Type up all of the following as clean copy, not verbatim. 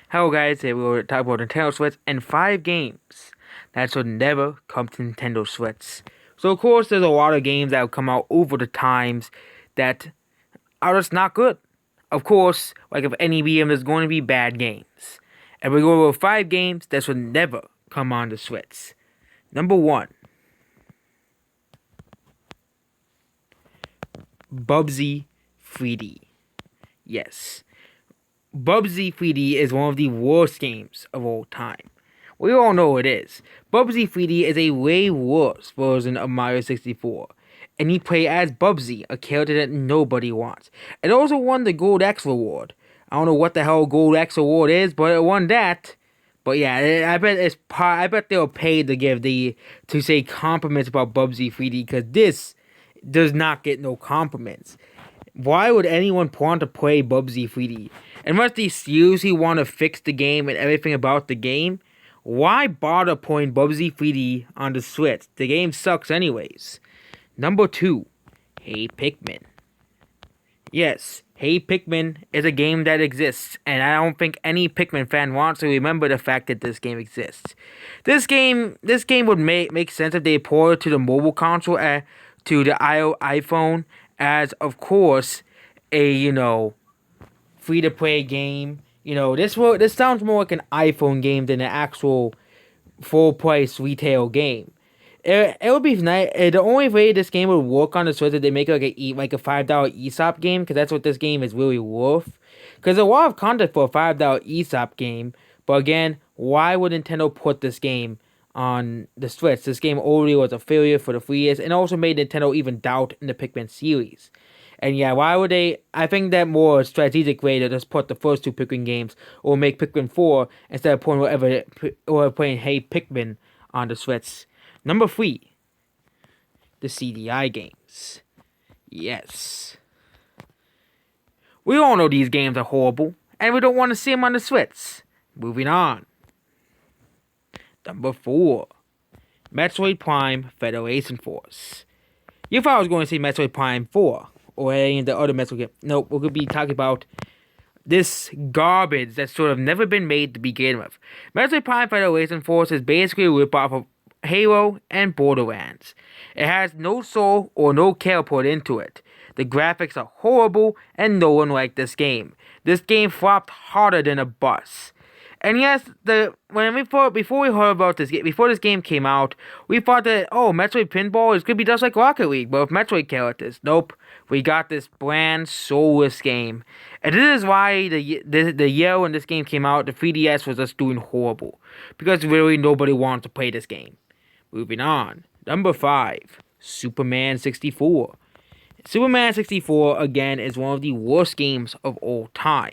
Hello guys, today we'll talk about Nintendo Switch and 5 games that should never come to Nintendo Switch. So of course there's a lot of games that have come out over the times that are just not good. Of course, like if any medium, there's going to be bad games. And we're going over 5 games that should never come on the Switch. Number 1. Bubsy 3D. Yes. Bubsy 3D is one of the worst games of all time. We all know it is. Bubsy 3D is a way worse version of Mario 64. And you play as Bubsy, a character that nobody wants. It also won the Gold X reward. I don't know what the hell Gold X reward is, but it won that. But yeah, I bet they were paid to say compliments about Bubsy 3D, because this does not get no compliments. Why would anyone want to play Bubsy 3D? Unless they seriously want to fix the game and everything about the game, why bother putting Bubsy 3D on the Switch? The game sucks anyways. Number 2, Hey Pikmin. Yes, Hey Pikmin is a game that exists, and I don't think any Pikmin fan wants to remember the fact that this game exists. This game would make sense if they ported it to the mobile console, to the iPhone, as of course a free-to-play game. This sounds more like an iPhone game than an actual full-price retail game. It would be nice. The only way this game would work on the Switch is they make it like a $5 ESOP game, because that's what this game is really worth. Because there's a lot of content for a $5 ESOP game, but again, why would Nintendo put this game on the Switch? This game already was a failure for the 3 years, and also made Nintendo even doubt in the Pikmin series. And yeah, why would they? I think that more strategic way to just put the first 2 Pikmin games, or make Pikmin 4 instead of playing Hey Pikmin on the Switch. Number 3, the CDI games. Yes. We all know these games are horrible, and we don't want to see them on the Switch. Moving on. Number 4, Metroid Prime Federation Force. You thought I was going to say Metroid Prime 4, or any of the other Metroid games. Nope, we're going to be talking about this garbage that's sort of never been made to begin with. Metroid Prime Federation Force is basically a ripoff of Halo and Borderlands. It has no soul or no care put into it. The graphics are horrible, and no one liked this game. This game flopped harder than a bus. And yes, before we heard about this, before this game came out, we thought that, Metroid Pinball is gonna be just like Rocket League, but with Metroid characters. Nope, we got this bland, soulless game, and this is why the year when this game came out, the 3DS was just doing horrible, because really nobody wanted to play this game. Moving on, number 5, Superman 64. Superman 64 again is one of the worst games of all time.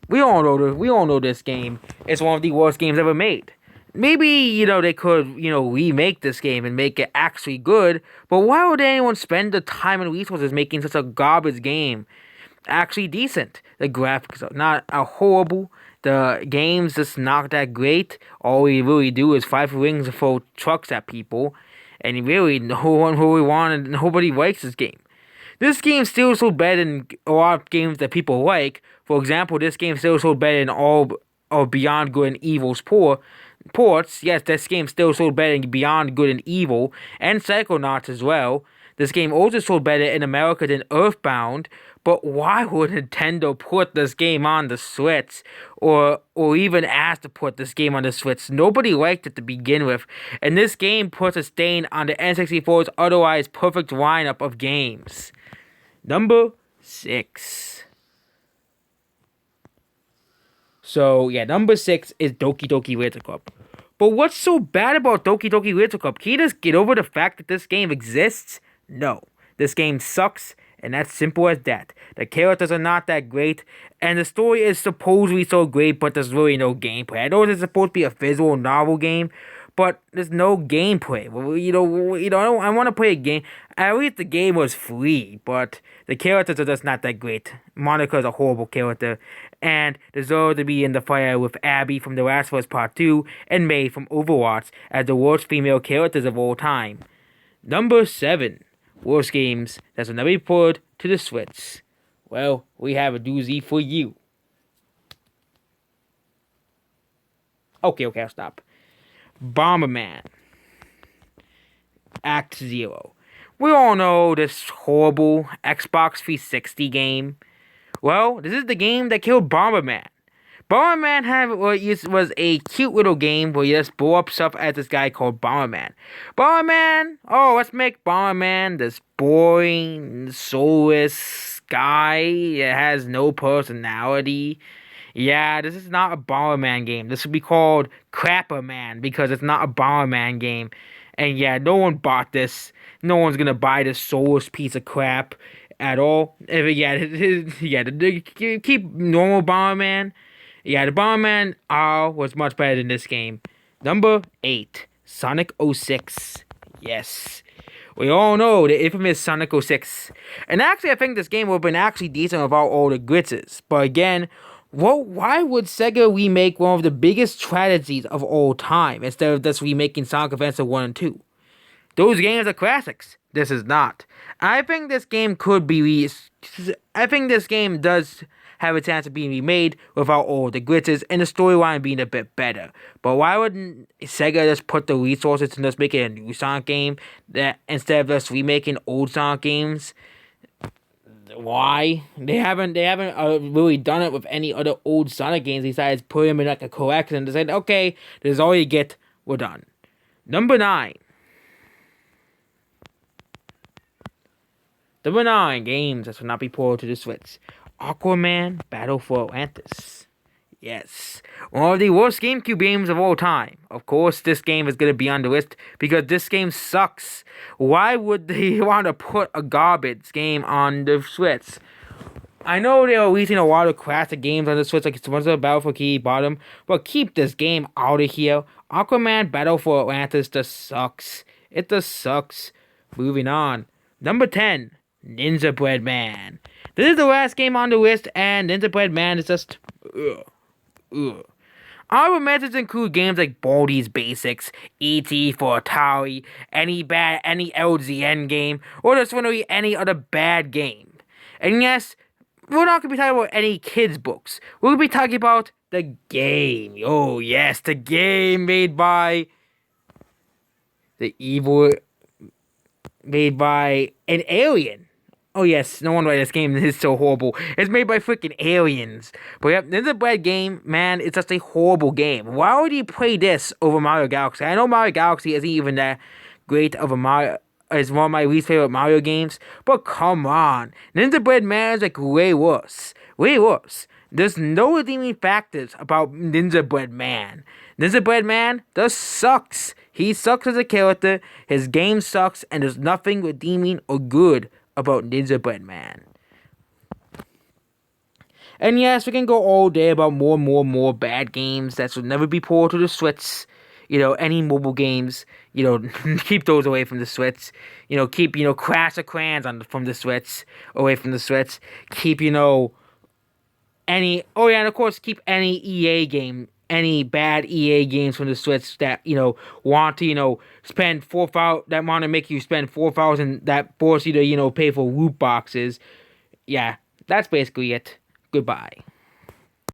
We all know this game is one of the worst games ever made. Maybe, they could, remake this game and make it actually good, but why would anyone spend the time and resources making such a garbage game actually decent? The graphics are horrible. The game's just not that great. All we really do is fight for rings and throw trucks at people, and really, nobody likes this game. This game still sold better than a lot of games that people like. For example, this game still sold better than all of Beyond Good and Evil's ports. Yes, this game still sold better than Beyond Good and Evil, and Psychonauts as well. This game also sold better in America than Earthbound. But why would Nintendo put this game on the Switch, or even ask to put this game on the Switch? Nobody liked it to begin with, and this game puts a stain on the N64's otherwise perfect lineup of games. Number 6. So yeah, number 6 is Doki Doki Literature Club. But what's so bad about Doki Doki Literature Club? Can you just get over the fact that this game exists? No. This game sucks, and that's simple as that. The characters are not that great, and the story is supposedly so great, but there's really no gameplay. I know it's supposed to be a visual novel game, but there's no gameplay. I want to play a game. At least the game was free, but the characters are just not that great. Monica's a horrible character, and deserves to be in the fire with Abby from The Last of Us Part 2 and May from Overwatch as the worst female characters of all time. Number 7. Worst games that will never be ported to the Switch. Well, we have a doozy for you. Okay, I'll stop. Bomberman Act Zero. We all know this horrible Xbox 360 game. Well, this is the game that killed Bomberman. Bomberman was a cute little game where you just blow up stuff at this guy called Bomberman. Bomberman, oh, let's make Bomberman this boring, soulless guy that has no personality. Yeah, this is not a Bomberman game. This would be called Crapperman because it's not a Bomberman game. And yeah, no one bought this. No one's gonna buy this soulless piece of crap at all. Keep normal Bomberman. Yeah, the Bomberman R was much better than this game. Number 8, Sonic 06. Yes. We all know the infamous Sonic 06. And actually, I think this game would have been actually decent without all the glitches. But again, why would Sega remake one of the biggest tragedies of all time instead of just remaking Sonic Adventure 1 and 2? Those games are classics. This is not. I think this game could be I think this game does have a chance of being remade without all the glitches and the storyline being a bit better. But why wouldn't Sega just put the resources to just make it a new Sonic game that instead of just remaking old Sonic games? Why? They haven't really done it with any other old Sonic games besides put them in like a collection and decide, okay, this is all you get, we're done. Number 9. Number 9 games that will not be ported to the Switch. Aquaman Battle for Atlantis. Yes. One of the worst GameCube games of all time. Of course, this game is going to be on the list because this game sucks. Why would they want to put a garbage game on the Switch? I know they're releasing a lot of classic games on the Switch, like Sponsor Battle for Key Bottom, but keep this game out of here. Aquaman Battle for Atlantis just sucks. It just sucks. Moving on. Number 10. Ninja Breadman. This is the last game on the list, and Ninja Breadman is just... Our methods include games like Baldi's Basics, E.T. for Atari, any LGN game, or just literally any other bad game. And yes, we're not going to be talking about any kids' books. We're going to be talking about the game. Oh yes, the game made by an alien. Oh yes, no wonder why this game is so horrible. It's made by freaking aliens. But yep, this is a bad game, man. It's just a horrible game. Why would you play this over Mario Galaxy? I know Mario Galaxy isn't even that great of a Mario. It's one of my least favorite Mario games. But come on, Ninja Breadman is like way worse. Way worse. There's no redeeming factors about Ninja Breadman. Ninja Breadman just sucks. He sucks as a character. His game sucks, and there's nothing redeeming or good about Ninja Breadman. And yes, we can go all day about more bad games that should never be ported to the Switch. You know, any mobile games, you know, keep those away from the Switch. You know, keep, Crash of Clans from the Switch, away from the Switch. Keep, and of course, keep any EA game, any bad EA games from the Switch that, want to, spend that want to make you spend $4,000, that force you to, pay for loot boxes. Yeah, that's basically it. Goodbye.